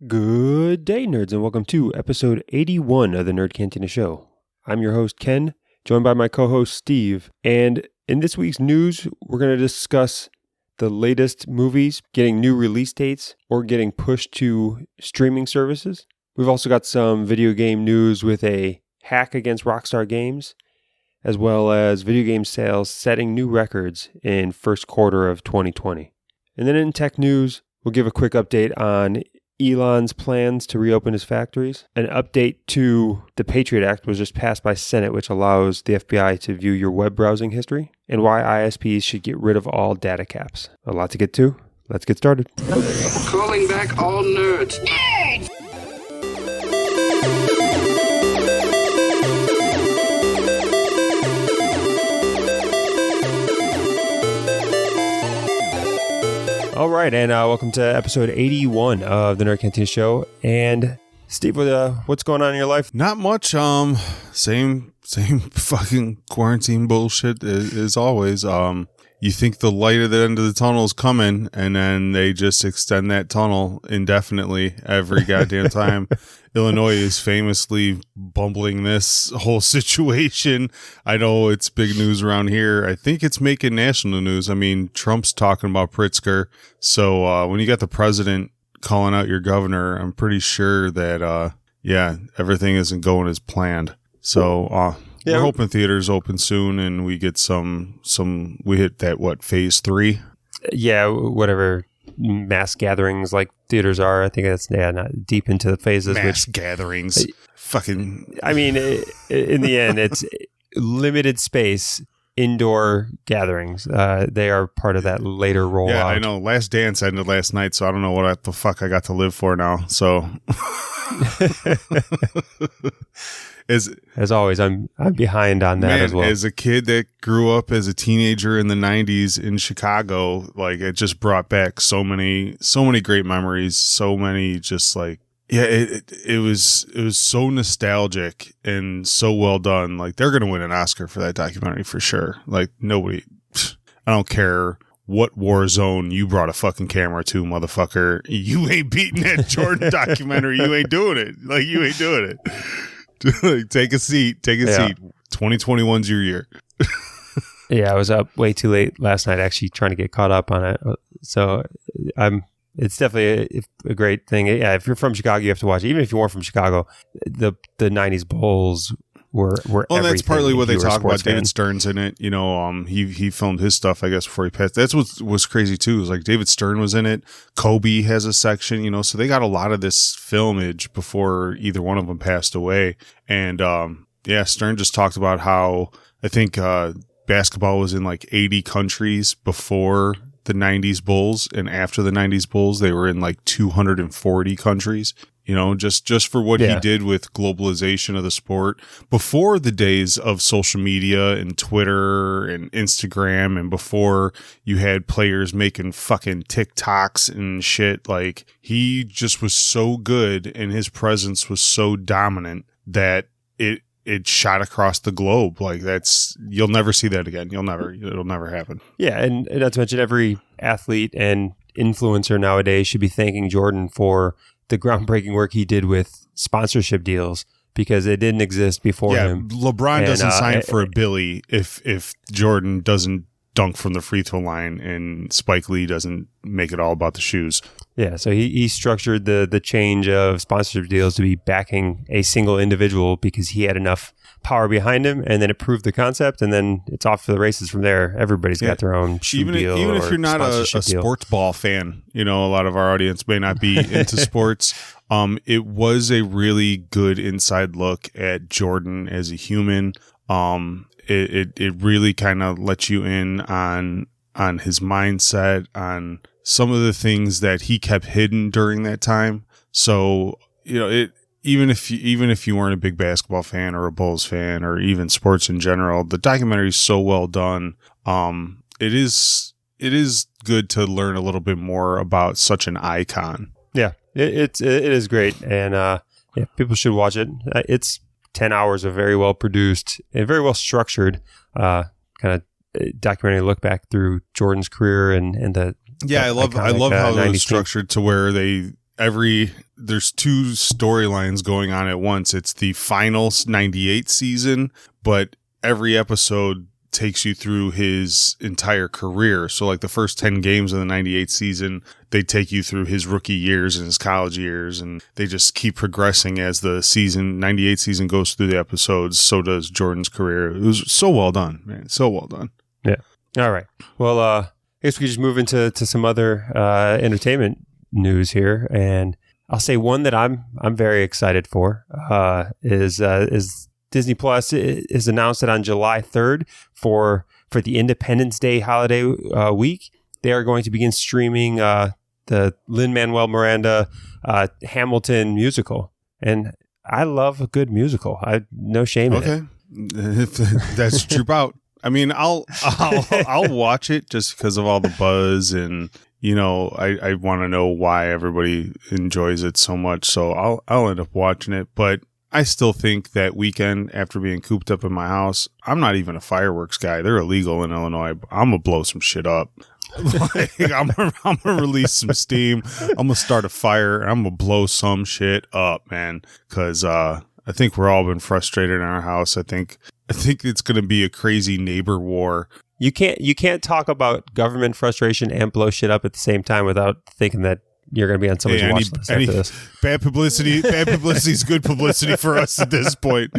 Good day, nerds, and welcome to episode 81 of the Nerd Cantina Show. I'm your host, Ken, joined by my co-host, Steve. And in this week's news, we're going to discuss the latest movies getting new release dates or getting pushed to streaming services. We've also got some video game news with a hack against Rockstar Games, as well as video game sales setting new records in first quarter of 2020. And then in tech news, we'll give a quick update on Elon's plans to reopen his factories. An update to the Patriot Act was just passed by Senate, which allows the FBI to view your web browsing history, and why ISPs should get rid of all data caps. A lot to get to. Let's get started. Calling back all nerds. All right, and welcome to episode 81 of the Nerd Cantina Show. And Steve, what's going on in your life? Not much. Same fucking quarantine bullshit as always. You think the light at the end of the tunnel is coming, and then they just extend that tunnel indefinitely every goddamn time. Illinois is famously bumbling this whole situation. I know it's big news around here. I think it's making national news. I mean, Trump's talking about Pritzker. So when you got the president calling out your governor, I'm pretty sure that, everything isn't going as planned. So we're hoping theaters open soon and we get we hit that, phase 3? Yeah, whatever mass gatherings like theaters are. I think that's not deep into the phases. Mass gatherings. I mean, in the end, it's limited space indoor gatherings. They are part of that later rollout. Yeah, I know. Last Dance ended last night, so I don't know what the fuck I got to live for now. So, as always, I'm behind on that as well. As a kid that grew up as a teenager in the 90s in Chicago, like it just brought back so many great memories. So many just like, yeah, it was so nostalgic and so well done. Like they're going to win an Oscar for that documentary for sure. Like nobody, I don't care what war zone you brought a fucking camera to, motherfucker. You ain't beating that Jordan documentary. You ain't doing it. Like you ain't doing it. Take a seat. 2021's your year. Yeah, I was up way too late last night actually trying to get caught up on it. So it's definitely a great thing. Yeah, if you're from Chicago, you have to watch it. Even if you weren't from Chicago, the 90s Bulls were well, that's partly what they talk about. Fan. David Stern's in it. You know, he filmed his stuff, I guess, before he passed. That's what was crazy too. Is like David Stern was in it. Kobe has a section. You know, so they got a lot of this filmage before either one of them passed away. And Stern just talked about how I think basketball was in like 80 countries before the 90s Bulls, and after the 90s Bulls, they were in like 240 countries. You know, just for what he did with globalization of the sport before the days of social media and Twitter and Instagram, and before you had players making fucking TikToks and shit. Like he just was so good and his presence was so dominant that it shot across the globe. Like you'll never see that again. It'll never happen. Yeah. And not to mention every athlete and influencer nowadays should be thanking Jordan for the groundbreaking work he did with sponsorship deals, because it didn't exist before him. LeBron doesn't sign for a Billy if Jordan doesn't dunk from the free throw line and Spike Lee doesn't make it all about the shoes. Yeah, so he structured the change of sponsorship deals to be backing a single individual because he had enough power behind him, and then it proved the concept, and then it's off to the races from there. Everybody's got their own shoe deal. Even if you're not a sports ball fan, you know, a lot of our audience may not be into sports. It was a really good inside look at Jordan as a human. It really kind of lets you in on his mindset, on some of the things that he kept hidden during that time. So, you know, even if you weren't a big basketball fan or a Bulls fan or even sports in general, the documentary is so well done. It is good to learn a little bit more about such an icon. Yeah, it is great, and people should watch it. It's 10 hours of very well produced and very well structured kind of documentary look back through Jordan's career and the I love how it was structured to where they there's two storylines going on at once. It's the final 98 season, but every episode takes you through his entire career. So like the first 10 games of the 98 season, they take you through his rookie years and his college years, and they just keep progressing as the 98 season goes through the episodes. So does Jordan's career. It was so well done, man. So well done. Yeah. All right. Well, I guess we just move into some other entertainment news here, and I'll say one that I'm very excited for is Disney Plus is announced that on July 3rd for the Independence Day holiday week, they are going to begin streaming the Lin-Manuel Miranda Hamilton musical. And I love a good musical. No shame in it. If that's what you're about. I mean, I'll watch it just because of all the buzz, and I want to know why everybody enjoys it so much. So I'll end up watching it, but I still think that weekend, after being cooped up in my house, I'm not even a fireworks guy. They're illegal in Illinois. I'm going to blow some shit up. I'm going to release some steam. I'm going to start a fire. I'm going to blow some shit up, man. Because I think we're all been frustrated in our house. I think it's going to be a crazy neighbor war. You can't talk about government frustration and blow shit up at the same time without thinking that you're going to be on somebody's watch list after this. Bad publicity is good publicity for us at this point.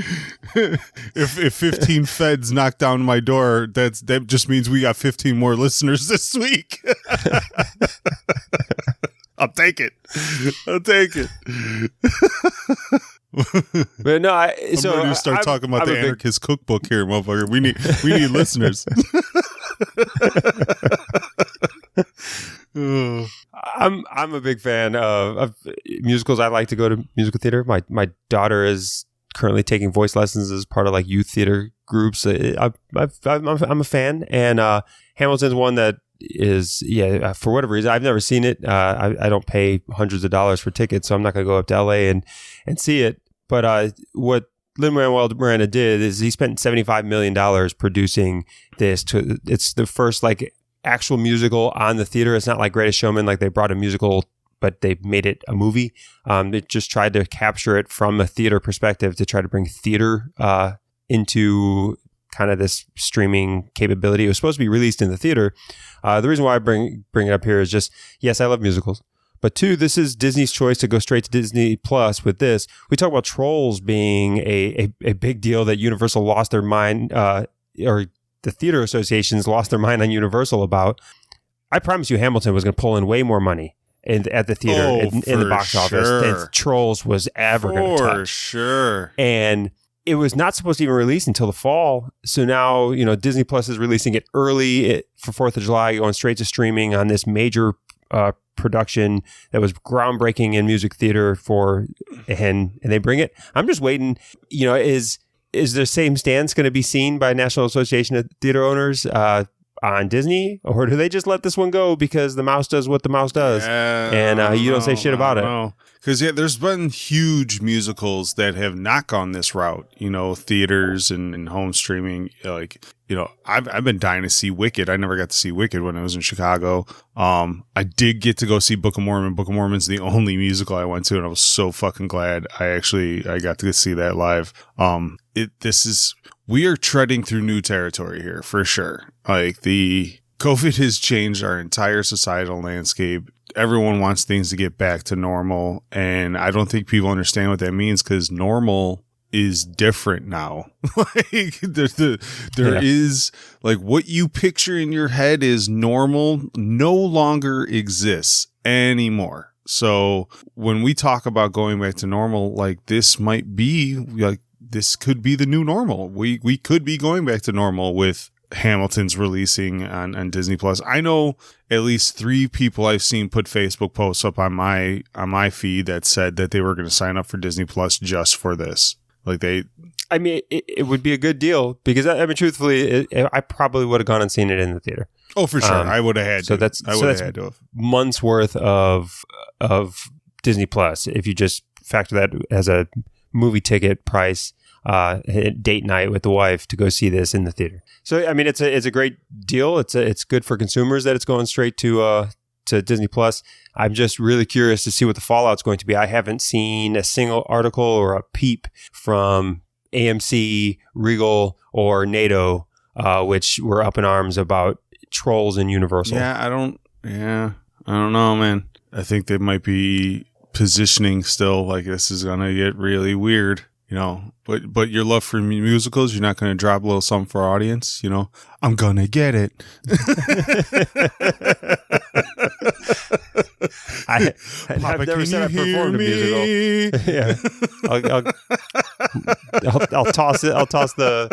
If 15 feds knock down my door, that just means we got 15 more listeners this week. I'll take it. But no, I'm ready to start talking about the anarchist cookbook here, motherfucker. We need listeners. I'm a big fan of musicals. I like to go to musical theater. My daughter is currently taking voice lessons as part of like youth theater groups. I'm a fan, and Hamilton's one that is for whatever reason I've never seen it. I don't pay hundreds of dollars for tickets, so I'm not going to go up to LA and see it. But what Lin-Manuel Miranda did is he spent $75 million producing this. It's the first like actual musical on the theater. It's not like Greatest Showman, like they brought a musical but they made it a movie. They just tried to capture it from a theater perspective to try to bring theater into kind of this streaming capability. It was supposed to be released in the theater. The reason why I bring it up here is just, yes, I love musicals. But two, this is Disney's choice to go straight to Disney Plus with this. We talk about Trolls being a big deal that Universal lost their mind, or the theater associations lost their mind on Universal about. I promise you Hamilton was going to pull in way more money at the theater in the box office than Trolls was ever going to touch. For sure. And it was not supposed to even release until the fall. So now, Disney Plus is releasing it early for 4th of July, going straight to streaming on this major production that was groundbreaking in music theater and they bring it. I'm just waiting, is the same stance going to be seen by National Association of Theater Owners on Disney, or do they just let this one go because the mouse does what the mouse does, and you don't say shit about it? Because there's been huge musicals that have not gone this route. Theaters and home streaming. I've been dying to see Wicked. I never got to see Wicked when I was in Chicago. I did get to go see Book of Mormon. Book of Mormon's the only musical I went to, and I was so fucking glad I got to see that live. We are treading through new territory here for sure. Like the COVID has changed our entire societal landscape. Everyone wants things to get back to normal, and I don't think people understand what that means because normal is different now. Like there is like what you picture in your head is normal no longer exists anymore. So when we talk about going back to normal, like this might be like this could be the new normal. We could be going back to normal with Hamilton's releasing on Disney Plus. I know at least 3 people I've seen put Facebook posts up on my feed that said that they were going to sign up for Disney Plus just for this. Like it would be a good deal because truthfully, I probably would have gone and seen it in the theater. Oh, for sure, I would have had. So to. I would have had to have months worth of Disney Plus if you just factor that as a movie ticket price. Date night with the wife to go see this in the theater. So it's a great deal. It's good for consumers that it's going straight to to Disney Plus. I'm just really curious to see what the fallout's going to be. I haven't seen a single article or a peep from AMC, Regal, or NATO, which were up in arms about Trolls and Universal. I don't know, man. I think they might be positioning still like this is gonna get really weird, but your love for musicals, you're not gonna drop a little something for our audience, I'm gonna get it. I've never said I performed a musical. Yeah, I'll toss it. I'll toss the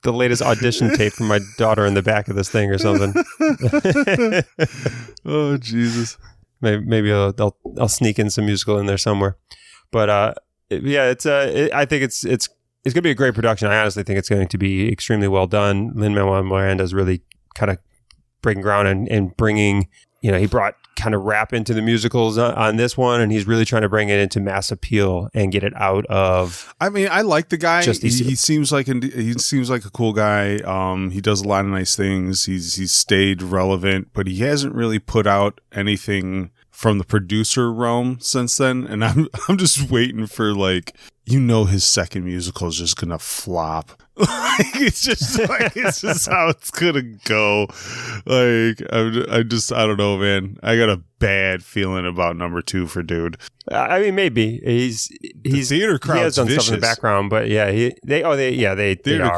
latest audition tape from my daughter in the back of this thing or something. Oh Jesus! Maybe I'll sneak in some musical in there somewhere. But I think it's gonna be a great production. I honestly think it's going to be extremely well done. Lin-Manuel Miranda is really kind of breaking ground and bringing. He brought kind of rap into the musicals on this one, and he's really trying to bring it into mass appeal and get it out of. I mean, I like the guy. He seems like a cool guy. He does a lot of nice things. He's stayed relevant, but he hasn't really put out anything from the producer realm since then. And I'm just waiting for his second musical is just gonna flop. It's just how it's gonna go. I don't know, man. I got a bad feeling about number 2 for dude. I mean, maybe he's theater crowd's he has done vicious. Stuff in the background, but yeah, they are.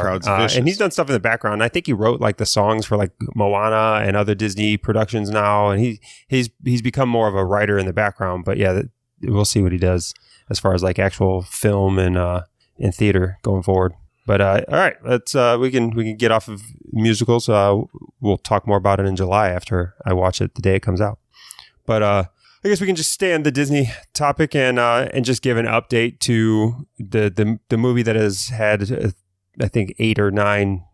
Crowd's vicious. And he's done stuff in the background. I think he wrote the songs for Moana and other Disney productions now, and he's become more of a writer in the background. But yeah, we'll see what he does as far as actual film and theater going forward. But all right, let's we can get off of musicals. We'll talk more about it in July after I watch it the day it comes out. But I guess we can just stay on the Disney topic and just give an update to the movie that has had I think 8 or 9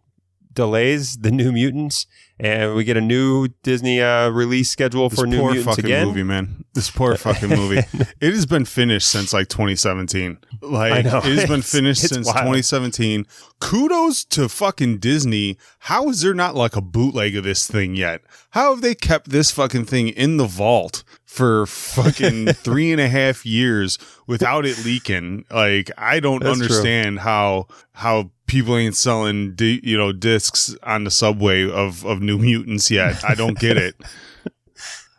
delays, the New Mutants, and we get a new Disney release schedule for New Mutants again. Movie, man. This poor fucking movie. It has been finished since 2017. I know. It has been finished since wild. 2017. Kudos to fucking Disney. How is there not a bootleg of this thing yet? How have they kept this fucking thing in the vault for fucking 3.5 years without it leaking? I don't understand how people ain't selling discs on the subway of New Mutants yet. I don't get it.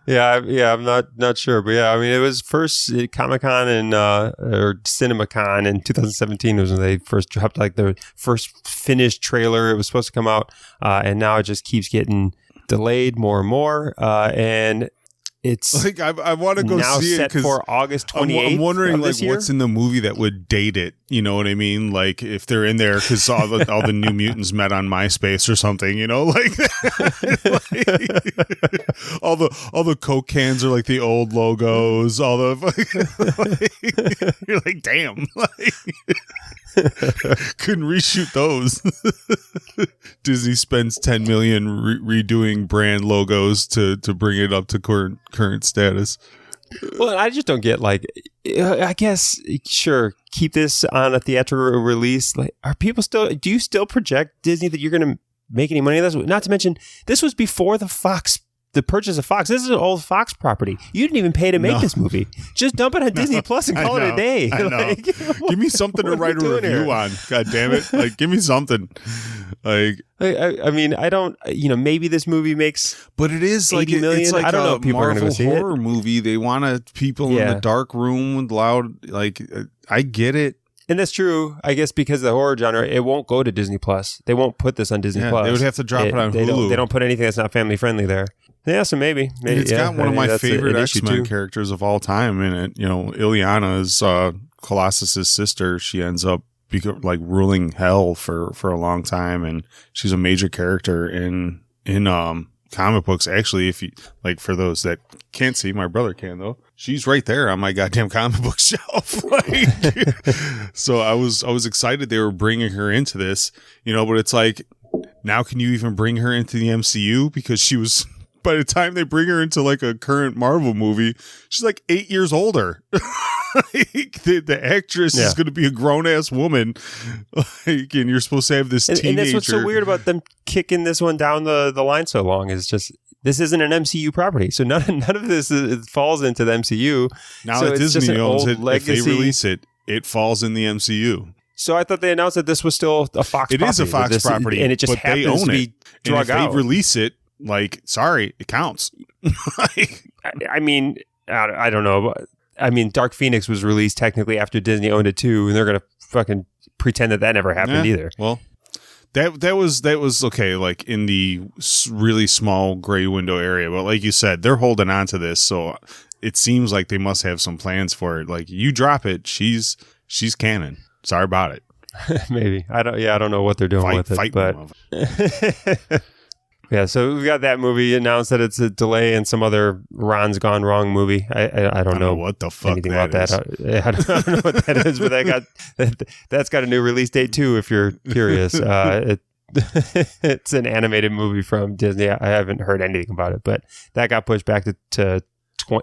Yeah, I'm not sure, but yeah, I mean, it was first at Comic-Con or CinemaCon in 2017 was when they first dropped the first finished trailer. It was supposed to come out, and now it just keeps getting delayed more and more, and it's I want to go now see set it because for August 28th. I'm wondering what's in the movie that would date it. You know what I mean? If they're in there because all the New Mutants met on MySpace or something. All the Coke cans are the old logos. All the you're damn. Couldn't reshoot those. Disney spends $10 million redoing brand logos to bring it up to current status. Well, I just don't get I guess sure, keep this on a theatrical release. Are people do you still project Disney that you're going to make any money on this? Not to mention, this was before the purchase of Fox. This is an old Fox property. You didn't even pay to make this movie. Just dump it on Disney Plus and call it a day. I know. Give me something to write a review on. God damn it. Give me something. I mean, I don't, maybe this movie makes but it is $80 million. It's I don't know if people are going to go see it. Horror movie. They want people in the dark room with loud, I get it. And that's true, I guess, because of the horror genre, it won't go to Disney Plus. They won't put this on Disney Plus. They would have to drop it on Hulu. They don't put anything that's not family friendly there. Yeah, so maybe it's got one of my favorite X-Men characters of all time in it. Ileana is Colossus's sister. She ends up ruling hell for a long time, and she's a major character in comic books. Actually, if you for those that can't see, my brother can though. She's right there on my goddamn comic book shelf. So I was excited they were bringing her into this, but it's now can you even bring her into the MCU because she was. By the time they bring her into a current Marvel movie, she's 8 years older. The actress is going to be a grown ass woman, and you're supposed to have this teenager. And that's what's so weird about them kicking this one down the line so long is just this isn't an MCU property, so none of this falls into the MCU. Now so that Disney owns it, legacy. if they release it, it falls in the MCU. So I thought they announced that this was still a Fox property. It is a Fox property, and it just happens to be drug out. If they release it, like, sorry, it counts. I mean, I don't know. I mean, Dark Phoenix was released technically after Disney owned it too, and they're going to fucking pretend that never happened either. Well, that was okay, like in the really small gray window area. But like you said, they're holding on to this, so it seems like they must have some plans for it. Like, you drop it, she's canon. Sorry about it. Maybe. I don't know what they're doing with it, but yeah, so we've got that movie announced that it's a delay, and some other Ron's Gone Wrong movie. I don't know what the fuck anything that about is. that. I don't know what that is, but that's got a new release date too, if you're curious. It's an animated movie from Disney. I haven't heard anything about it, but that got pushed back to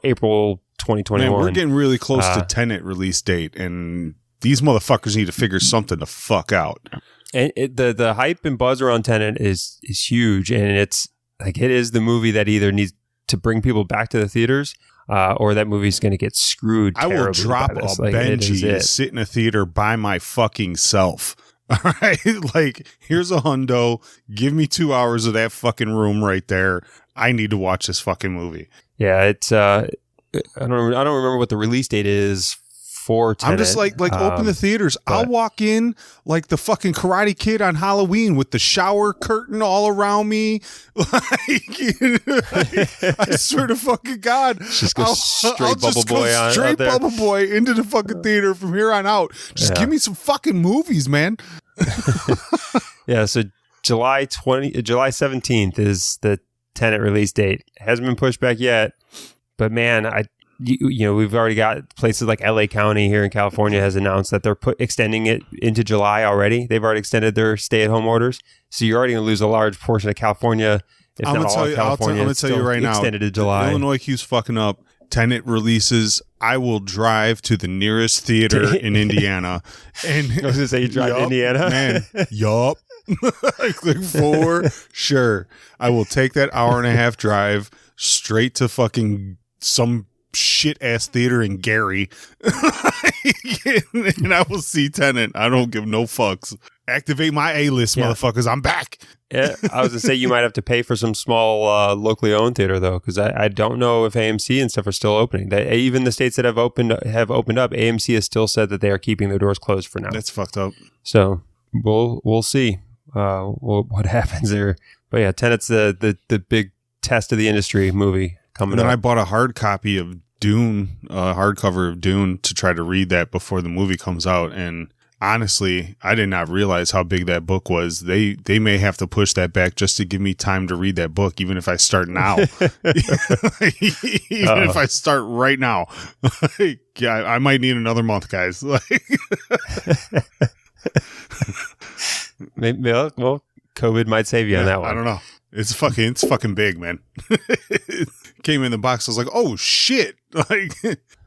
April 2021. Man, we're getting really close to Tenet release date, and these motherfuckers need to figure something the fuck out. And the hype and buzz around Tenet is huge, and it's like it is the movie that either needs to bring people back to the theaters, or that movie's going to get screwed. I will drop a Benji to sit in a theater by my fucking self. All right, like, here's a hundo. Give me 2 hours of that fucking room right there. I need to watch this fucking movie. Yeah, it's I don't remember what the release date is for Tenet. I'm just like open the theaters. I'll walk in like the fucking Karate Kid on Halloween with the shower curtain all around me. I swear to fucking God, just go straight Bubble Boy on straight Bubble Boy into the fucking theater from here on out. Just give me some fucking movies, man. Yeah, so July 17th is the Tenet release date. It hasn't been pushed back yet, but man, you know, we've already got places like LA County here in California has announced that they're extending it into July already. They've already extended their stay-at-home orders, so you're already going to lose a large portion of California, if not all of California. I'm going to tell you right now, extended to July. Illinois keeps fucking up. Tenet releases. I will drive to the nearest theater in Indiana. And I was going to say, you drive to Indiana? Man, yup. Like, for sure. I will take that hour and a half drive straight to fucking some shit ass theater in Gary. And I will see Tenet. I don't give no fucks. Activate my A-list, motherfuckers. I'm back. Yeah, I was going to say, you might have to pay for some small locally owned theater, though, because I don't know if AMC and stuff are still opening. Even the states that have opened up, AMC has still said that they are keeping their doors closed for now. That's fucked up. So we'll see what happens there. But yeah, Tenet's the big test of the industry movie coming up. And then I bought a hard copy of Dune, hardcover of Dune, to try to read that before the movie comes out. And honestly, I did not realize how big that book was. They may have to push that back just to give me time to read that book, even if I start now. If I start right now. Yeah, I might need another month, guys. Maybe, well, COVID might save you on that one. I don't know. It's fucking big, man. It came in the box. I was like, oh shit! Like,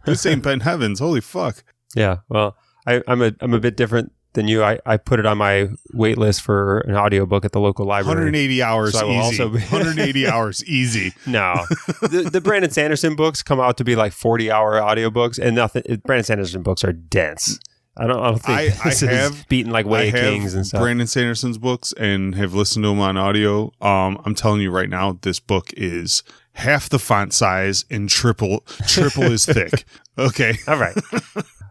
this ain't Ben Heavens. Holy fuck! Yeah. Well, I'm a bit different than you. I put it on my wait list for an audiobook at the local library. 180 hours so easy. 180 hours easy. No, the Brandon Sanderson books come out to be like 40-hour audiobooks, and nothing. Brandon Sanderson books are dense. I don't think I have beaten like Way of Kings and stuff. Brandon Sanderson's books and have listened to them on audio. I'm telling you right now, this book is half the font size and triple as thick. Okay. All right.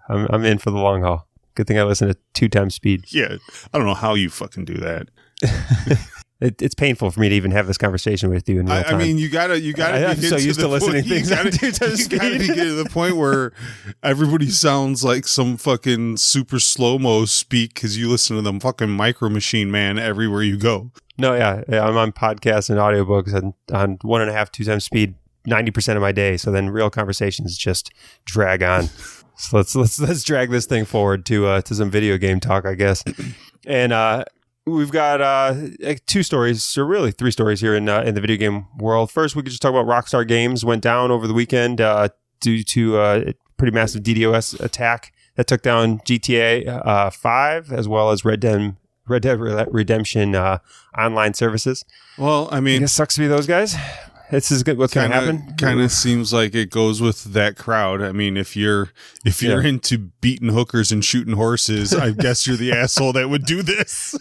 I'm in for the long haul. Good thing I listen to 2 times speed. Yeah. I don't know how you fucking do that. It's painful for me to even have this conversation with you in real time. I mean, you gotta. I'm so used to listening to things on 2 times speed. You gotta get to the point where everybody sounds like some fucking super slow-mo speak because you listen to them fucking Micro Machine Man everywhere you go. No, yeah, I'm on podcasts and audiobooks on 1.5, 2 times speed 90% of my day. So then real conversations just drag on. So let's drag this thing forward to some video game talk, I guess. And we've got 2 stories, or really 3 stories here in the video game world. First, we could just talk about Rockstar Games went down over the weekend due to a pretty massive DDoS attack that took down GTA 5 as well as Red Dead Redemption online services. Well, I mean, it sucks to be those guys. this is good. What's going to happen? Kind of seems like it goes with that crowd. I mean, if you're into beating hookers and shooting horses, I guess you're the asshole that would do this.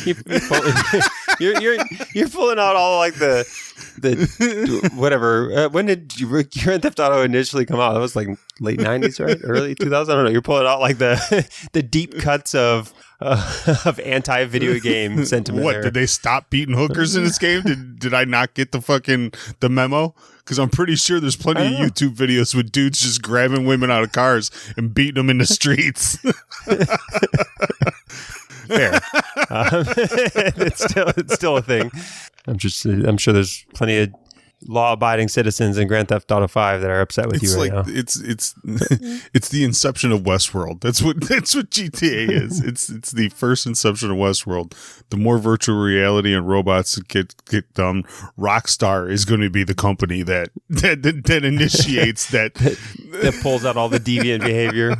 You're pulling out all like the whatever. When did Grand Theft Auto initially come out? That was like late 90s, right? Early 2000s. I don't know. You're pulling out like the deep cuts of anti-video game sentiment. What, did they stop beating hookers in this game? Did I not get the memo? Because I'm pretty sure there's plenty of YouTube videos with dudes just grabbing women out of cars and beating them in the streets. Fair. It's still a thing. I'm sure there's plenty of law-abiding citizens in Grand Theft Auto 5 that are upset with you right now. It's the inception of Westworld. That's what GTA is. It's the first inception of Westworld. The more virtual reality and robots get done, Rockstar is going to be the company that initiates that pulls out all the deviant behavior.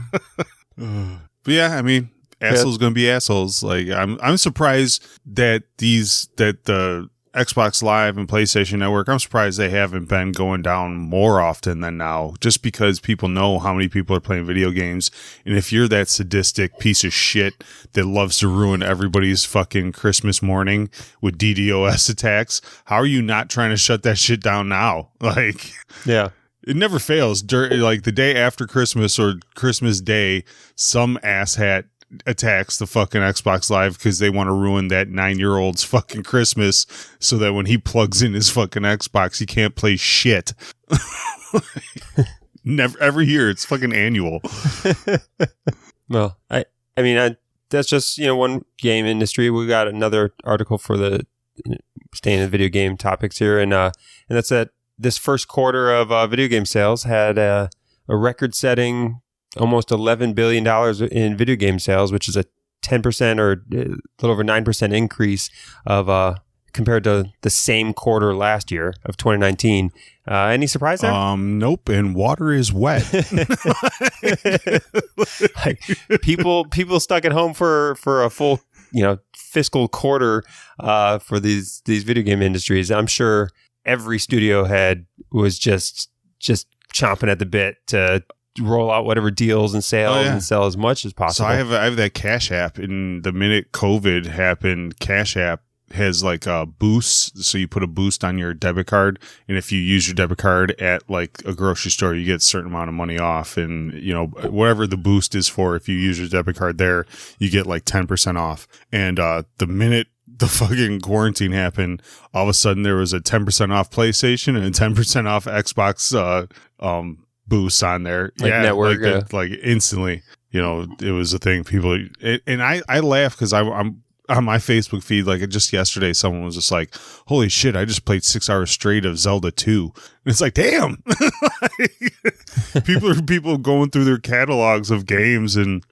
But yeah, I mean, assholes going to be assholes. Like I'm surprised that the Xbox Live and PlayStation Network, I'm surprised they haven't been going down more often than now, just because people know how many people are playing video games. And if you're that sadistic piece of shit that loves to ruin everybody's fucking Christmas morning with DDoS attacks, how are you not trying to shut that shit down now? Like, yeah. It never fails. Like the day after Christmas or Christmas Day, some asshat attacks the fucking Xbox Live because they want to ruin that 9-year-old's fucking Christmas so that when he plugs in his fucking Xbox, he can't play shit. Never, every year. It's fucking annual. Well, I mean, that's just, one game industry. We got another article for the staying in video game topics here. And that's that this first quarter of video game sales had a record-setting almost $11 billion in video game sales, which is a 10% or a little over 9% increase of compared to the same quarter last year of 2019. Any surprise there? Nope. And water is wet. Like people stuck at home for a full fiscal quarter for these video game industries. I'm sure every studio head was just chomping at the bit to roll out whatever deals and sales and sell as much as possible. So I have that Cash App, and the minute COVID happened, Cash App has like a boost. So you put a boost on your debit card, and if you use your debit card at like a grocery store, you get a certain amount of money off. And whatever the boost is for, if you use your debit card there, you get like 10% off. And the minute the fucking quarantine happened, all of a sudden there was a 10% off PlayStation and a 10% off Xbox boosts on there, network, like instantly. It was a thing. People, and I laugh because I'm on my Facebook feed. Like just yesterday, someone was just like, "Holy shit! I just played 6 hours straight of Zelda 2." And it's like, damn. people going through their catalogs of games and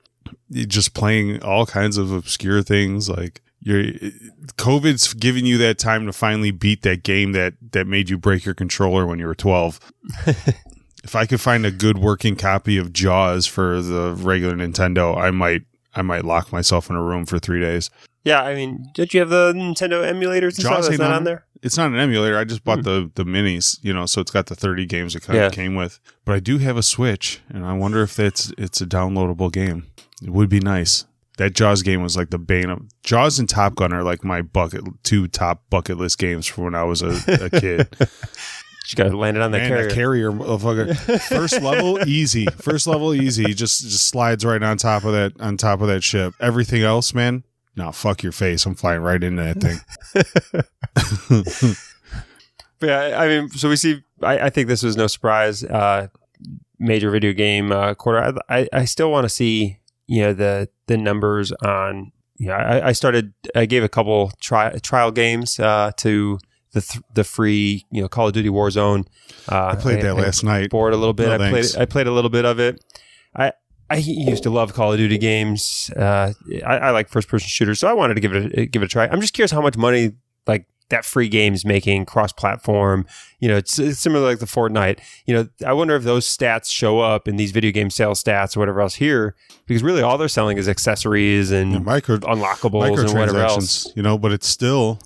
just playing all kinds of obscure things. Like COVID's giving you that time to finally beat that game that made you break your controller when you were 12. If I could find a good working copy of Jaws for the regular Nintendo, I might lock myself in a room for 3 days. Yeah, I mean, did you have the Nintendo emulators and Jaws stuff? That's not on there? It's not an emulator. I just bought the minis, so it's got the 30 games it kind of came with. But I do have a Switch, and I wonder if it's a downloadable game. It would be nice. That Jaws game was like the bane of... Jaws and Top Gun are like my two top bucket list games for when I was a kid. You got to land it on the carrier. That carrier, motherfucker. First level, easy. First level, easy. Just slides right on top of that ship. Everything else, man, no, fuck your face. I'm flying right into that thing. But yeah, I mean, so we see. I think this was no surprise. Major video game quarter. I still want to see the numbers on. I gave a couple trial games to the free Call of Duty Warzone. I played that last night. Bored a little bit. No, I played a little bit of it. I used to love Call of Duty games. I like first person shooters, so I wanted to give it a try. I'm just curious how much money like that free games making cross-platform. It's similar like the Fortnite. I wonder if those stats show up in these video game sales stats or whatever else here, because really all they're selling is accessories and unlockables and whatever else. But it's still,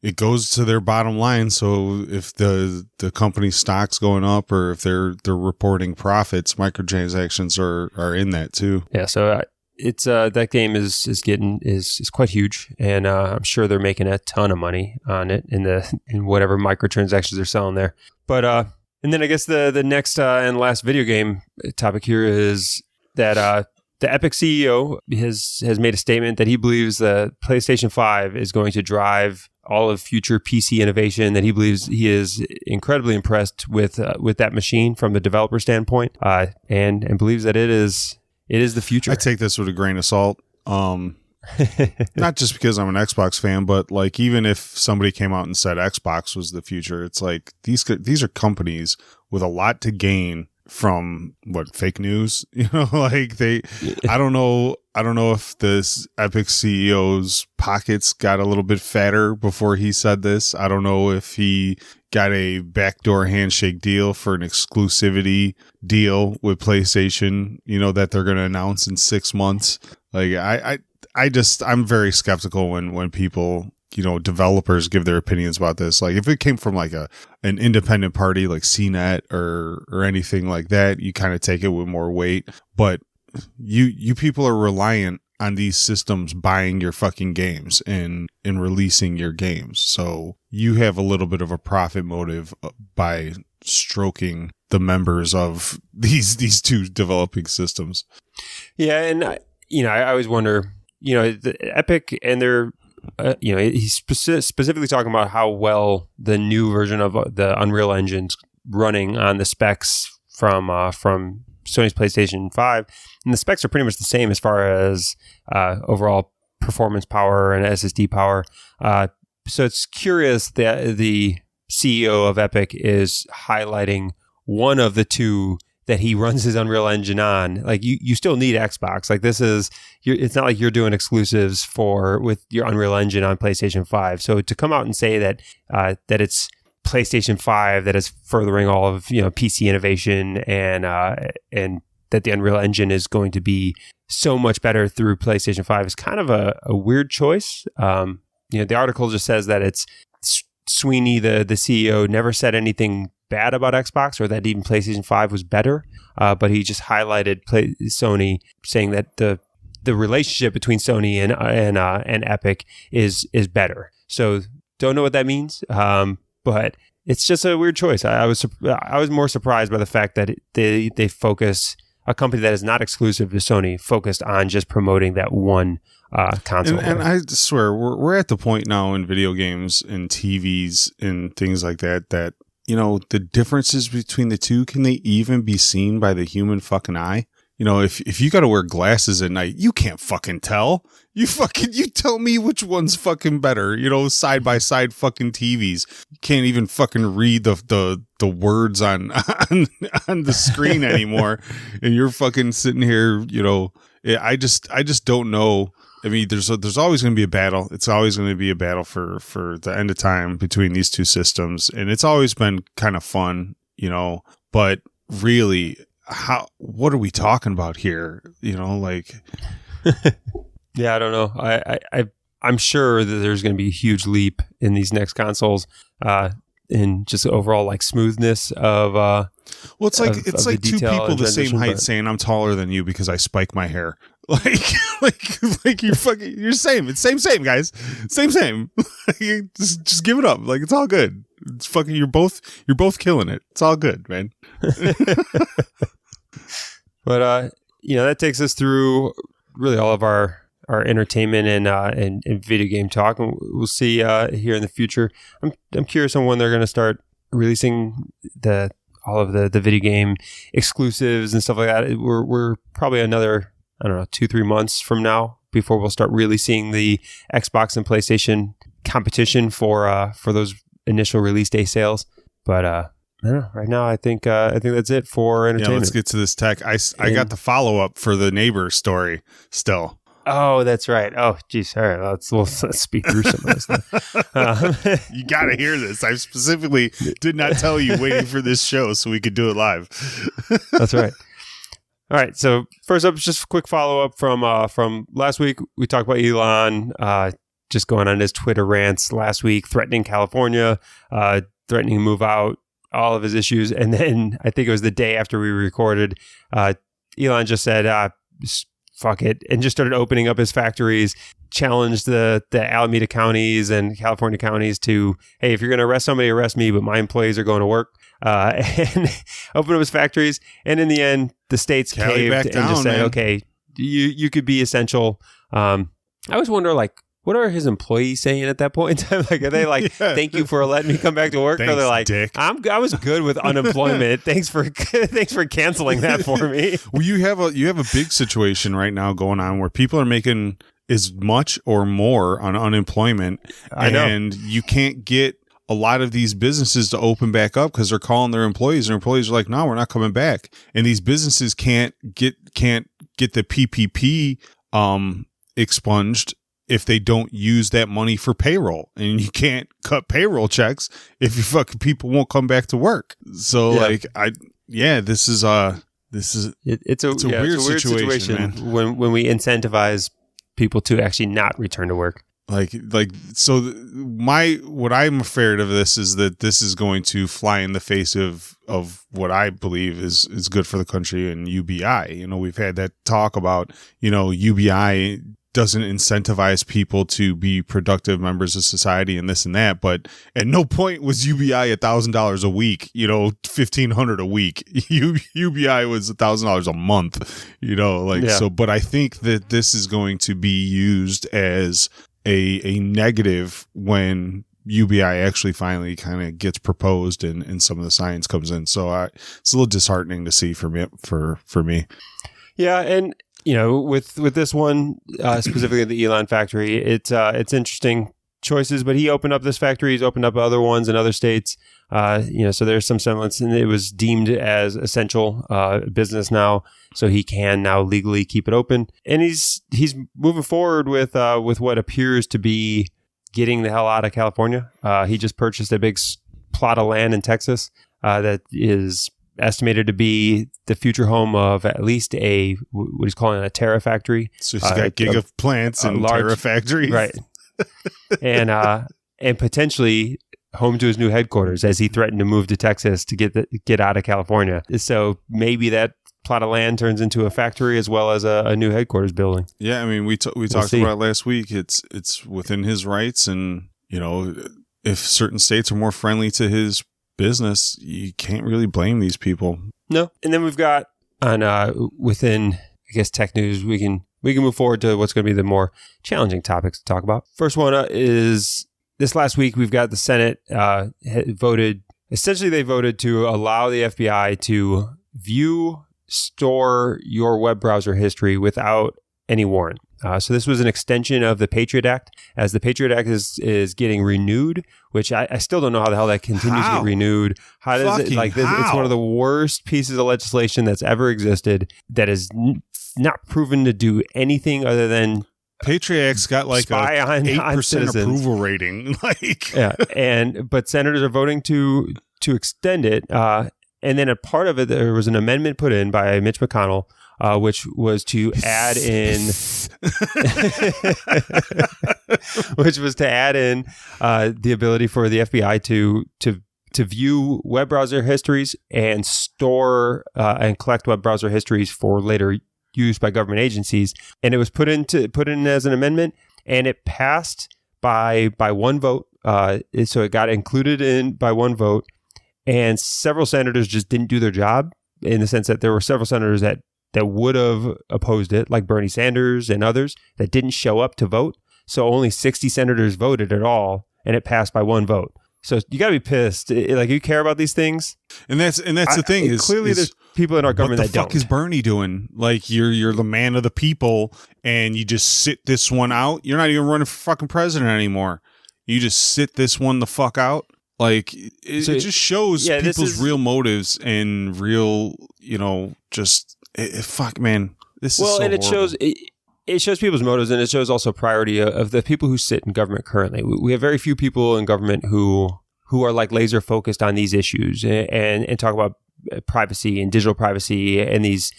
it goes to their bottom line. So if the company stock's going up or if they're reporting profits, microtransactions are in that too. Yeah. So it's that game is quite huge, and I'm sure they're making a ton of money on it in whatever microtransactions they're selling there. But and then I guess the next and last video game topic here is that the Epic CEO has made a statement that he believes the PlayStation 5 is going to drive all of future PC innovation, that he believes he is incredibly impressed with that machine from the developer standpoint, and believes that it is the future. I take this with a grain of salt. Not just because I'm an Xbox fan, but like even if somebody came out and said Xbox was the future, it's like these are companies with a lot to gain from fake news, like I don't know if this Epic CEO's pockets got a little bit fatter before he said this. I don't know if he got a backdoor handshake deal for an exclusivity deal with PlayStation, that they're going to announce in 6 months. Like I'm very skeptical when people, developers give their opinions about this. Like if it came from like an independent party like CNET or anything like that, you kind of take it with more weight. But you people are reliant on these systems buying your fucking games and releasing your games. So you have a little bit of a profit motive by stroking the members of these two developing systems. Yeah, and I always wonder, the Epic and their he's specifically talking about how well the new version of the Unreal Engine's running on the specs from Sony's PlayStation 5, and the specs are pretty much the same as far as overall performance power and SSD power. So it's curious that the CEO of Epic is highlighting one of the two that he runs his Unreal Engine on. Like you still need Xbox. Like it's not like you're doing exclusives with your Unreal Engine on PlayStation 5. So to come out and say that it's PlayStation 5 that is furthering all of PC innovation and that the Unreal Engine is going to be so much better through PlayStation 5 is kind of a weird choice. The article just says that it's Sweeney, the CEO, never said anything bad about Xbox or that even PlayStation 5 was better, but he just highlighted Sony, saying that the relationship between Sony and Epic is better. So don't know what that means, but it's just a weird choice. I was more surprised by the fact that they focus, a company that is not exclusive to Sony, focused on just promoting that one console. And I swear, we're at the point now in video games and TVs and things like that the differences between the two, can they even be seen by the human fucking eye? If you got to wear glasses at night, you can't fucking tell. You tell me which one's fucking better. Side by side fucking TVs. You can't even fucking read the words on the screen anymore, and you're fucking sitting here. I just don't know. I mean, there's always going to be a battle. It's always going to be a battle for the end of time between these two systems, and it's always been kind of fun, But really, what are we talking about here? Like, yeah, I don't know. I'm sure that there's going to be a huge leap in these next consoles, in just overall like smoothness of. Well, it's like two people the same height saying I'm taller than you because I spike my hair. Like you're same. It's same guys. Same. just give it up. Like it's all good. It's fucking you're both killing it. It's all good, man. But that takes us through really all of our entertainment and video game talk, and we'll see here in the future. I'm curious on when they're going to start releasing all of the video game exclusives and stuff like that. We're probably another 2-3 months from now before we'll start really seeing the Xbox and PlayStation competition for those initial release day sales. But I don't know. Right now, I think that's it for entertainment. Yeah, let's get to this tech. I got the follow up for the neighbor story still. Oh, that's right. Oh, geez. All right. Let's speak through some of this stuff. You got to hear this. I specifically did not tell you waiting for this show so we could do it live. That's right. All right. So first up, just a quick follow up from last week. We talked about Elon just going on his Twitter rants last week, threatening California, threatening to move out, all of his issues. And then I think it was the day after we recorded, Elon just said, fuck it, and just started opening up his factories, challenged the Alameda counties and California counties to, hey, if you're going to arrest somebody, arrest me, but my employees are going to work, and open up his factories. And in the end, the states caved and just said, okay, you could be essential. I always wonder, like, what are his employees saying at that point in time? Like, are they like, thank you for letting me come back to work? Thanks, or they're like, dick. I was good with unemployment. Thanks for canceling that for me. Well, you have a big situation right now going on where people are making as much or more on unemployment. I know. And you can't get a lot of these businesses to open back up because they're calling their employees. Their employees are like, no, we're not coming back. And these businesses can't get the PPP expunged if they don't use that money for payroll, and you can't cut payroll checks if your fucking people won't come back to work. So this is it's a weird situation, man. When we incentivize people to actually not return to work. What I'm afraid of this is that this is going to fly in the face of what I believe is good for the country and UBI. You know, we've had that talk about, you know, UBI doesn't incentivize people to be productive members of society and this and that, but at no point was UBI $1,000 a week, you know, $1,500 a week. UBI was $1,000 a month, you know, so. But I think that this is going to be used as a negative when UBI actually finally kind of gets proposed and some of the science comes in. So it's a little disheartening to see for me. Yeah, and you know, with this one, specifically the Elon factory, it's interesting choices, but he opened up this factory, he's opened up other ones in other states, you know, so there's some semblance, and it was deemed as essential business now, so he can now legally keep it open. And he's moving forward with what appears to be getting the hell out of California. He just purchased a big plot of land in Texas that is estimated to be the future home of at least what he's calling a Terra factory. So he's got giga plants and Terra factories. Right. and potentially home to his new headquarters, as he threatened to move to Texas to get out of California. So maybe that plot of land turns into a factory as well as a new headquarters building. Yeah, I mean, we talked about it last week. It's within his rights, and you know, if certain states are more friendly to his business, you can't really blame these people. No. And then we've got within, I guess, tech news, we can move forward to what's going to be the more challenging topics to talk about. First one is this last week, we've got the Senate voted to allow the FBI to view, store your web browser history without any warrant. So this was an extension of the Patriot Act, as the Patriot Act is getting renewed, which I still don't know how the hell that continues to get renewed. How does it, like, it's one of the worst pieces of legislation that's ever existed that is not proven to do anything other than Patriot Act's got like spy a on 8% approval rating. But senators are voting to extend it. And then a part of it, there was an amendment put in by Mitch McConnell, which was to add in, the ability for the FBI to view web browser histories and store and collect web browser histories for later use by government agencies. And it was put in as an amendment, and it passed by one vote. So it got included in by one vote. And several senators just didn't do their job, in the sense that there were several senators that would have opposed it, like Bernie Sanders and others, that didn't show up to vote. So only 60 senators voted at all, and it passed by one vote. So you got to be pissed. Like, you care about these things. And that's the thing is clearly there's people in our government that don't. What the fuck is Bernie doing? Like, you're the man of the people, and you just sit this one out. You're not even running for fucking president anymore. You just sit this one the fuck out. Like, it just shows people's real motives and real, you know, just fuck, man. This is so and it horrible. shows. it shows people's motives, and it shows also priority of the people who sit in government currently. We have very few people in government who are like laser focused on these issues and talk about privacy and digital privacy and these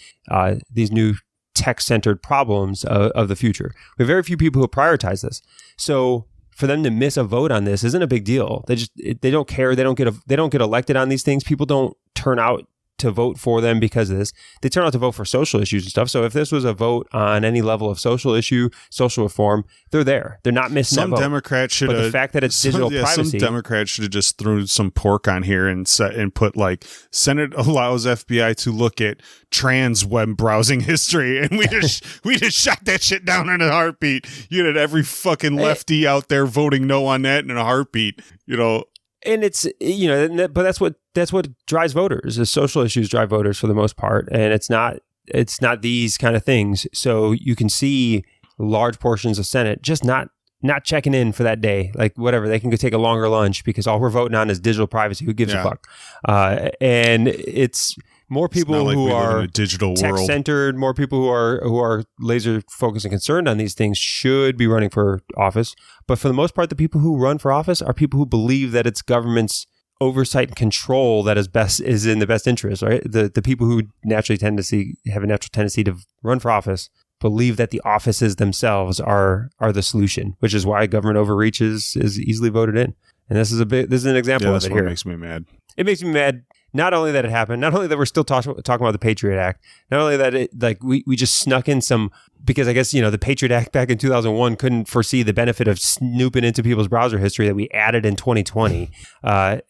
new tech-centered problems of the future. We have very few people who prioritize this. So for them to miss a vote on this isn't a big deal. They don't care. They don't get elected on these things. People don't turn out to vote for them because of this. They turn out to vote for social issues and stuff. So if this was a vote on any level of social issue, social reform, they're there. They're not missing some that vote. Democrats should have. But the fact that it's digital privacy. Some Democrats should have just thrown some pork on here and put like, Senate allows FBI to look at trans web browsing history, and we just shot that shit down in a heartbeat. You had every fucking lefty out there voting no on that in a heartbeat. And it's, but that's what drives voters. The social issues drive voters for the most part, and it's not these kind of things. So you can see large portions of Senate just not checking in for that day. Like whatever, they can go take a longer lunch because all we're voting on is digital privacy. Who gives a fuck? And it's more people like who are digital tech-centered, more people who are laser focused and concerned on these things should be running for office. But for the most part, the people who run for office are people who believe that it's government's oversight and control that is in the best interest, right? The people who have a natural tendency to run for office believe that the offices themselves are the solution, which is why government overreach is easily voted in. And this is an example of it here. It makes me mad. It makes me mad. Not only that it happened, not only that we're still talking about the Patriot Act, not only that we just snuck in some, because I guess, the Patriot Act back in 2001 couldn't foresee the benefit of snooping into people's browser history that we added in 2020. But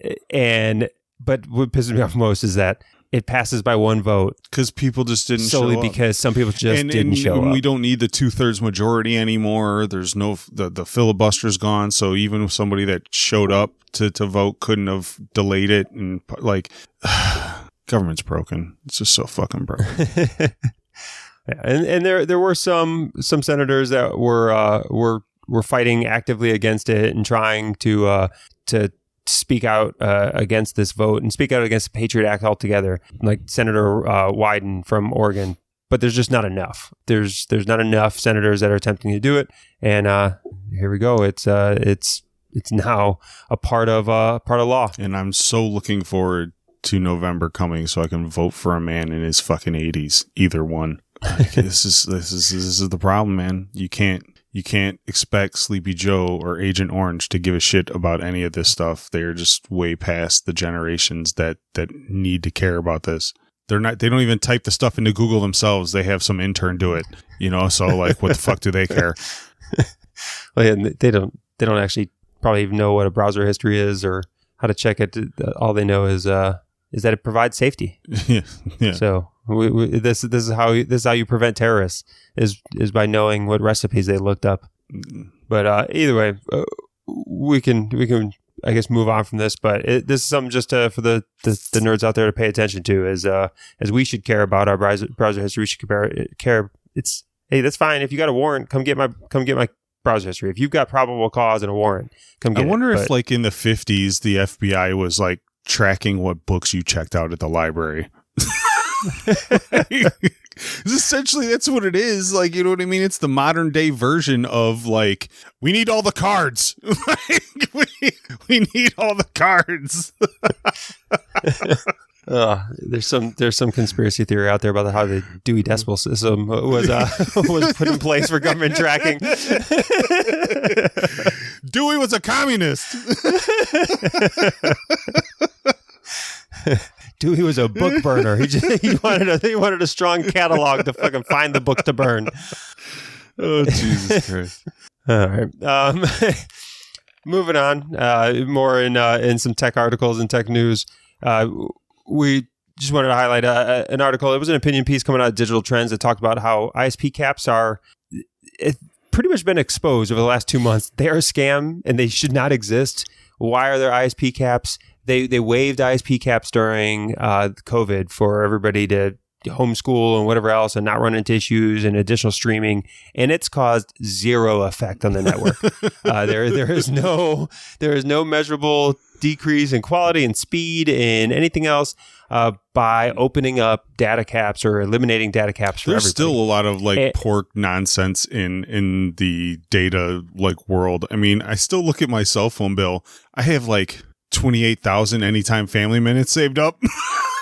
what pisses me off most is that it passes by one vote. Because people just didn't solely show up. Because some people just didn't show up. We don't need the 2/3 majority anymore. There's no, the filibuster's gone. So even somebody that showed up to vote couldn't have delayed it. And like, government's broken. It's just so fucking broken. Yeah, and there were some senators that were fighting actively against it and trying to speak out against this vote and speak out against the Patriot Act altogether, like Senator Wyden from Oregon. But there's just not enough. There's not enough senators that are attempting to do it. And here we go. It's now a part of law. And I'm so looking forward to November coming so I can vote for a man in his fucking 80s. Either one. This is the problem, man. You can't expect Sleepy Joe or Agent Orange to give a shit about any of this stuff. They're just way past the generations that need to care about this. They don't even type the stuff into Google themselves. They have some intern do it, so like, what the fuck do they care? Well, yeah, they don't actually probably even know what a browser history is or how to check it. All they know is that it provides safety. Yeah. So this is how you prevent terrorists is by knowing what recipes they looked up. But either way, we can I guess move on from this. But this is something just for the nerds out there to pay attention to, as we should care about our browser history. We should care. It's, hey, that's fine. If you got a warrant, come get my browser history. If you've got probable cause and a warrant, come get it. I wonder if like in the 50s, the FBI was like tracking what books you checked out at the library. Essentially, that's what it is. Like, you know what I mean? It's the modern day version of like, we need all the cards. Like, we need all the cards. There's some conspiracy theory out there about how the Dewey Decimal System was put in place for government tracking. Dewey was a communist. Dewey was a book burner. He wanted a strong catalog to fucking find the books to burn. Oh, Jesus Christ! All right. Moving on. More in some tech articles and tech news. We just wanted to highlight an article. It was an opinion piece coming out of Digital Trends that talked about how ISP caps are pretty much been exposed over the last 2 months. They are a scam and they should not exist. Why are there ISP caps? They waived ISP caps during COVID for everybody to homeschool and whatever else and not run into issues and additional streaming, and it's caused zero effect on the network. There is no measurable decrease in quality and speed and anything else by opening up data caps or eliminating data caps for There's everybody. still a lot of pork nonsense in the data world. I mean, I still look at my cell phone bill. I have 28,000 anytime family minutes saved up.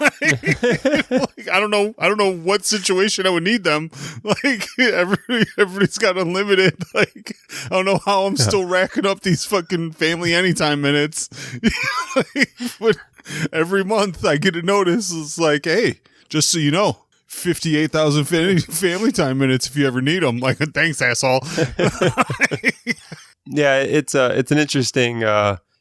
I don't know what situation I would need them. Everybody's got unlimited. I don't know how I'm still racking up these fucking family anytime minutes. But every month I get a notice. It's hey, just so you know, 58,000 family time minutes if you ever need them. Thanks, asshole. Yeah, it's an interesting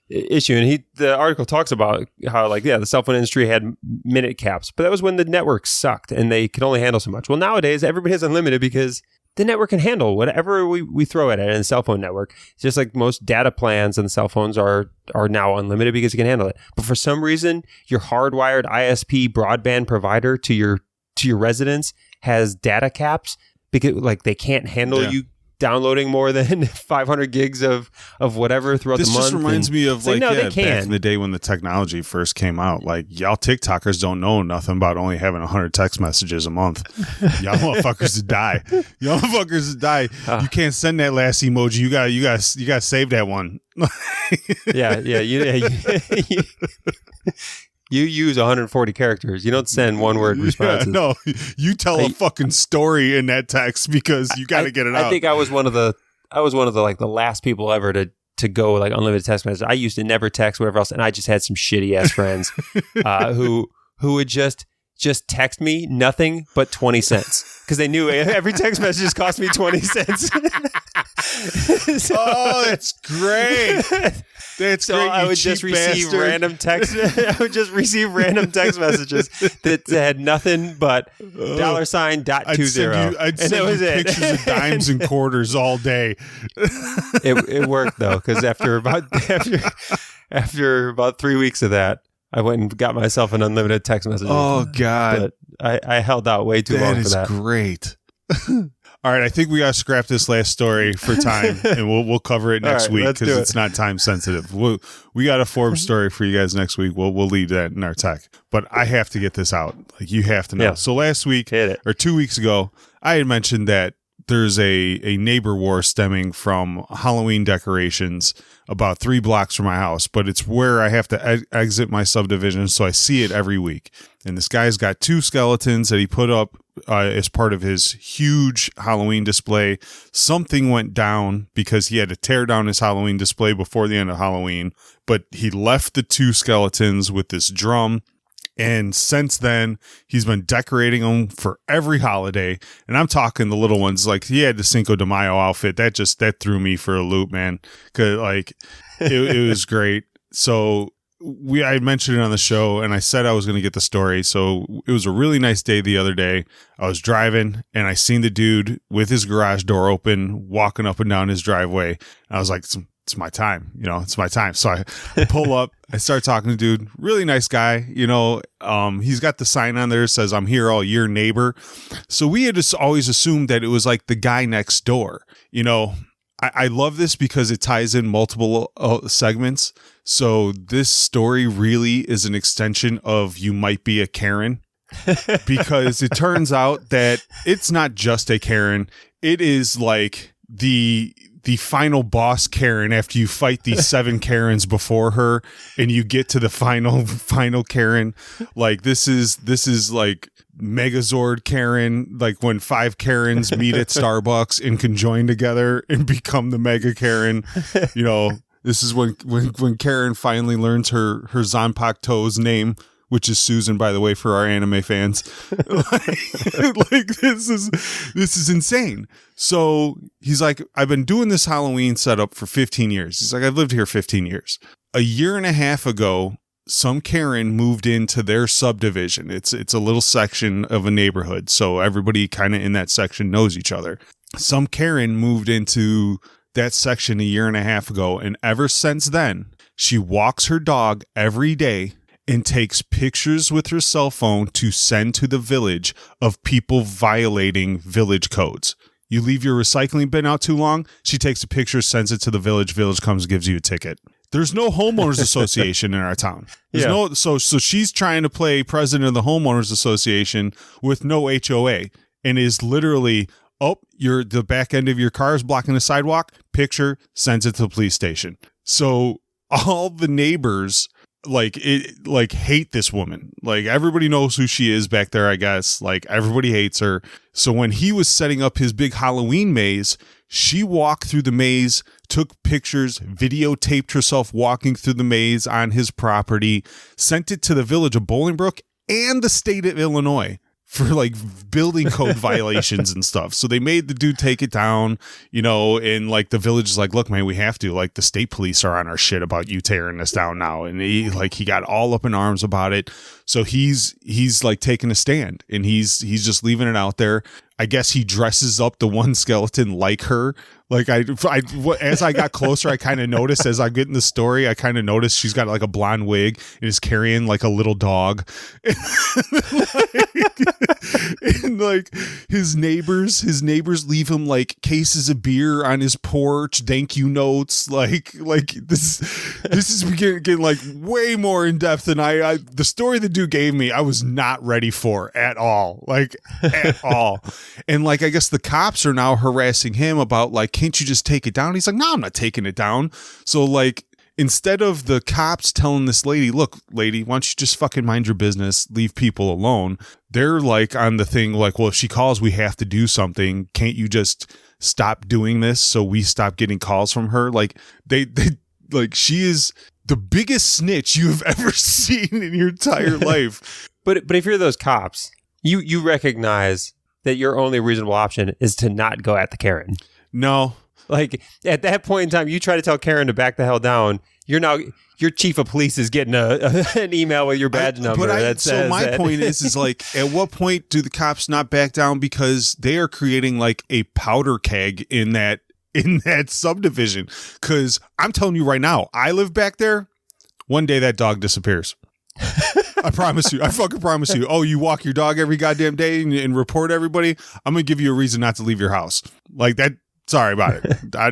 issue, and the article talks about how the cell phone industry had minute caps, but that was when the network sucked and they could only handle so much. Well, nowadays everybody has unlimited because the network can handle whatever we throw at it in the cell phone network. It's just like most data plans on the cell phones are now unlimited because it can handle it. But for some reason, your hardwired ISP broadband provider to your residence has data caps because they can't handle you downloading more than 500 gigs of whatever throughout the month. This just reminds me of they back in the day when the technology first came out. Y'all TikTokers don't know nothing about only having 100 text messages a month. Y'all motherfuckers to die. Y'all motherfuckers to die. You can't send that last emoji. You gotta save that one. Yeah. You use 140 characters. You don't send one-word responses. No, you tell a fucking story in that text because you got to get it out. I think I was one of the the last people ever to go unlimited text messages. I used to never text, whatever else, and I just had some shitty ass friends who would just text me nothing but 20 cents because they knew every text message cost me 20 cents. Oh, that's great. That's great. I would just receive random text. I would just receive random text messages that had nothing but $.20. I'd send you pictures of dimes and quarters all day. It worked though, because after about 3 weeks of that, I went and got myself an unlimited text message. Oh God! But I held out way too long for that. That is great. All right, I think we got to scrap this last story for time, and we'll cover it next week because it's not time sensitive. We got a Forbes story for you guys next week. We'll leave that in our tech, but I have to get this out. You have to know. Yeah. So last week or 2 weeks ago, I had mentioned that there's a neighbor war stemming from Halloween decorations about 3 blocks from my house, but it's where I have to exit my subdivision, so I see it every week. And this guy's got 2 skeletons that he put up as part of his huge Halloween display. Something went down because he had to tear down his Halloween display before the end of Halloween, but he left the 2 skeletons with this drum. And since then, he's been decorating them for every holiday. And I'm talking the little ones. He had the Cinco de Mayo outfit. That threw me for a loop, man. Cause it was great. So I mentioned it on the show, and I said I was going to get the story. So it was a really nice day the other day. I was driving, and I seen the dude with his garage door open, walking up and down his driveway. I was like, it's my time, it's my time. So I pull up, I start talking to the dude, really nice guy, he's got the sign on there that says, "I'm here all year, neighbor." So we had just always assumed that it was the guy next door. I love this because it ties in multiple segments. So this story really is an extension of You Might Be a Karen, because it turns out that it's not just a Karen. It is the final boss Karen after you fight these 7 Karens before her and you get to the final Karen. This is Megazord Karen, when 5 Karens meet at Starbucks and can join together and become the Mega Karen. This is when Karen finally learns her Zanpakuto's name, which is Susan, by the way, for our anime fans. This is insane. So he's like, I've been doing this Halloween setup for 15 years. He's like, I've lived here 15 years. A year and a half ago, some Karen moved into their subdivision. It's a little section of a neighborhood, so everybody kind of in that section knows each other. Some Karen moved into that section a year and a half ago, and ever since then, she walks her dog every day and takes pictures with her cell phone to send to the village of people violating village codes. You leave your recycling bin out too long, she takes a picture, sends it to the village comes and gives you a ticket. There's no homeowners association in our town. So she's trying to play president of the homeowners association with no HOA and is literally, the back end of your car is blocking the sidewalk, picture, sends it to the police station. So all the neighbors hate this woman. Like, everybody knows who she is back there, I guess. Like, everybody hates her. So when he was setting up his big Halloween maze, she walked through the maze, took pictures, videotaped herself walking through the maze on his property, sent it to the village of Bolingbrook and the state of Illinois for like building code violations and stuff. So they made the dude take it down, and like the village is like, look, man, we have to, like, the state police are on our shit about you tearing this down now. And he got all up in arms about it. So he's like taking a stand, and he's just leaving it out there. I guess he dresses up the one skeleton like her. Like, as I got closer, I kind of noticed, as I get in the story, I kind of noticed she's got like a blonde wig and is carrying like a little dog. And like his neighbors leave him like cases of beer on his porch, thank you notes. Like this is getting like way more in depth than the story the dude gave me. I was not ready for at all. Like, at all. And like, I guess the cops are now harassing him about like, can't you just take it down? He's like, no, I'm not taking it down. So like, instead of the cops telling this lady, look, lady, why don't you just fucking mind your business, leave people alone? They're like on the thing like, well, if she calls, we have to do something. Can't you just stop doing this so we stop getting calls from her? Like, they like, she is the biggest snitch you have ever seen in your entire life. But if you're those cops, you recognize that your only reasonable option is to not go at the Karen. No. Like, at that point in time, you try to tell Karen to back the hell down. Your chief of police is getting an email with your badge number. So my point is like, at what point do the cops not back down, because they are creating like a powder keg in that subdivision? Because I'm telling you right now, I live back there. One day that dog disappears. I promise you. I fucking promise you. Oh, you walk your dog every goddamn day and report everybody? I'm going to give you a reason not to leave your house. Like that. Sorry about it. I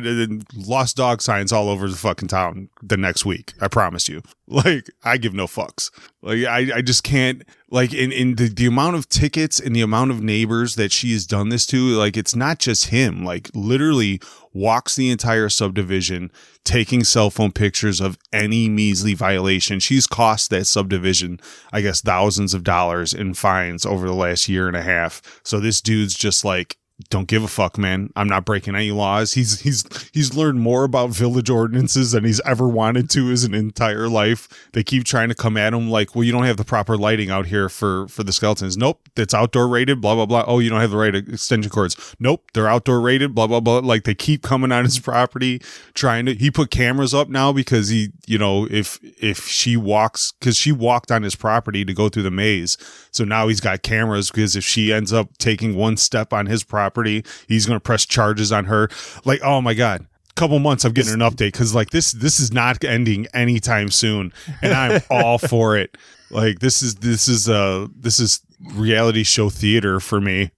lost dog signs all over the fucking town the next week. I promise you. Like, I give no fucks. Like, I just can't, like, in the amount of tickets and the amount of neighbors that she has done this to, like, it's not just him. Like, literally walks the entire subdivision, taking cell phone pictures of any measly violation. She's cost that subdivision, I guess, thousands of dollars in fines over the last year and a half. So this dude's just like, don't give a fuck, man. I'm not breaking any laws. He's learned more about village ordinances than he's ever wanted to his entire life. They keep trying to come at him like, well, you don't have the proper lighting out here for the skeletons. Nope, it's outdoor rated, blah, blah, blah. Oh, you don't have the right extension cords. Nope, they're outdoor rated, blah, blah, blah. Like, they keep coming on his property he put cameras up now because he, if she walks, because she walked on his property to go through the maze. So now he's got cameras because if she ends up taking one step on his property, he's going to press charges on her. Like, oh my God. Couple months I'm getting an update because like this is not ending anytime soon, and I'm all for it. Like, this is reality show theater for me.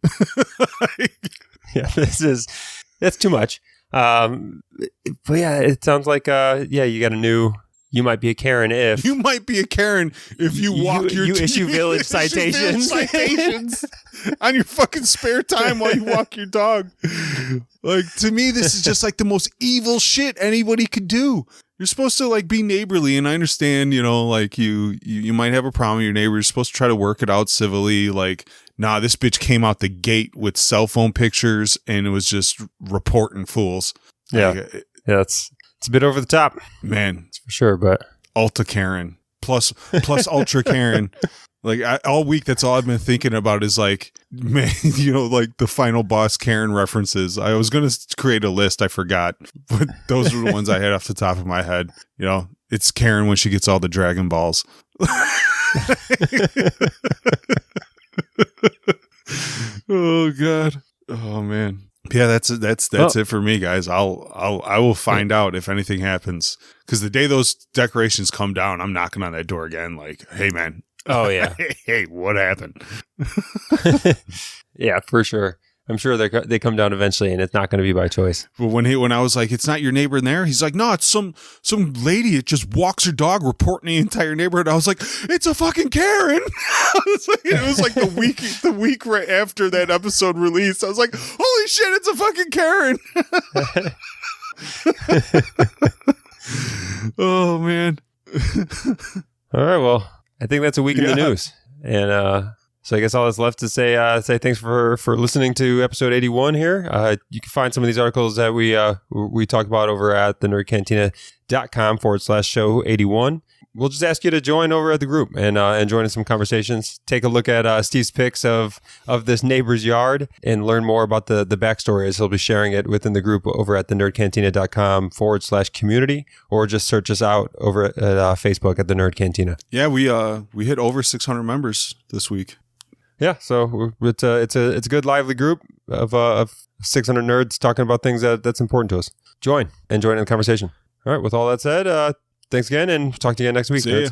Yeah, that's too much. But yeah, it sounds like you got you might be a Karen if you issue village citations on your fucking spare time while you walk your dog. Like, to me, this is just like the most evil shit anybody could do. You're supposed to like be neighborly, and I understand, like you might have a problem with your neighbor. You're supposed to try to work it out civilly. Like, nah, this bitch came out the gate with cell phone pictures, and it was just reporting fools. Yeah, like, it's a bit over the top, man. That's for sure. But Ultra Karen plus Ultra Karen. Like, all week, that's all I've been thinking about is like, man, like the Final Boss Karen references. I was going to create a list. I forgot. But those were the ones I had off the top of my head. It's Karen when she gets all the Dragon Balls. Oh, God. Oh, man. Yeah, that's it for me, guys. I will find out if anything happens, because the day those decorations come down, I'm knocking on that door again. Like, hey, man. Oh yeah. Hey, what happened? Yeah, for sure. I'm sure they come down eventually, and it's not going to be by choice. But when I was like, it's not your neighbor in there, he's like, no, it's some lady that just walks her dog reporting the entire neighborhood. I was like, it's a fucking Karen. It was like the week right after that episode released. I was like, holy shit, it's a fucking Karen. Oh man. All right, well, I think that's a week in the news, and so I guess all that's left to say thanks for listening to episode 81 here. You can find some of these articles that we talk about over at thenerdcantina.com/show 81. We'll just ask you to join over at the group and join in some conversations. Take a look at Steve's pics of this neighbor's yard and learn more about the backstory, as he'll be sharing it within the group over at thenerdcantina.com/community, or just search us out over at Facebook at the Nerd Cantina. Yeah, we hit over 600 members this week. Yeah, so it's a good lively group of 600 nerds talking about things that's important to us. Join in the conversation. All right, with all that said, thanks again, and talk to you again next week. See ya.